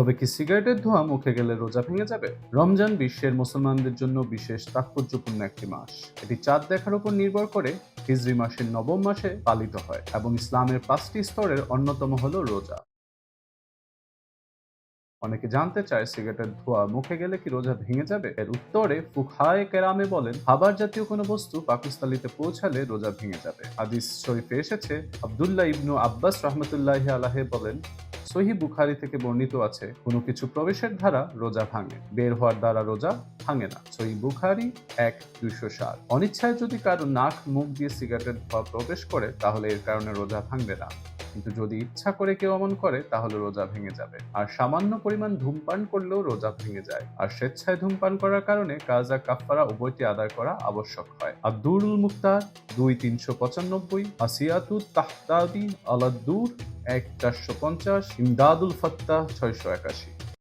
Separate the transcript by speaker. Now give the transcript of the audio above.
Speaker 1: তবে কি সিগারেটের ধোঁয়া মুখে গেলে রোজা ভেঙে যাবে? রমজান বিশ্বের মুসলমানদের জন্য বিশেষ তাৎপর্যপূর্ণ একটি মাস। এটি চাঁদ দেখার উপর নির্ভর করে হিজরি মাসের নবম মাসে পালিত হয় এবং ইসলামের 5টি স্তরের অন্যতম হলো রোজা। অনেকে জানতে চায় সিগারেটের ধোঁয়া মুখে গেলে কি রোজা ভেঙে যাবে? এর উত্তরে ফুকহায়ে কেরামে বলেন, খাবার জাতীয় কোনো বস্তু পাকস্থলীতে পৌঁছালে রোজা ভেঙে যাবে। হাদিস শরীফে এসেছে, আব্দুল্লাহ ইবনু আব্বাস রাহমাতুল্লাহি আলাইহি বলেন, সহিহ বুখারী থেকে বর্ণিত আছে, কোনো কিছু প্রবেশের দ্বারা রোজা ভাঙে, বের হওয়ার দ্বারা রোজা ভাঙে না। সহিহ বুখারী 1:207। অনিচ্ছায় যদি কারো নাক মুখ দিয়ে সিগারেটের ধোঁয়া প্রবেশ করে তাহলে এর কারণে রোজা ভাঙবে না, কিন্তু যদি ইচ্ছা করে কেউ এমন করে তাহলে রোজা ভেঙে যাবে। আর সামান্য পরিমাণ ধূমপান করলেও রোজা ভেঙে যায়। আর স্বেচ্ছায় ধূমপান করার কারণে কাজা কাফফারা উভয়টি আদায় করা আবশ্যক হয়। আদ-দুরুল মুখতার 2:395, আসিয়াতুত তাহতাবি আলাদ-দুর 1:450, ইমদাদুল ফাত্তাহ 681।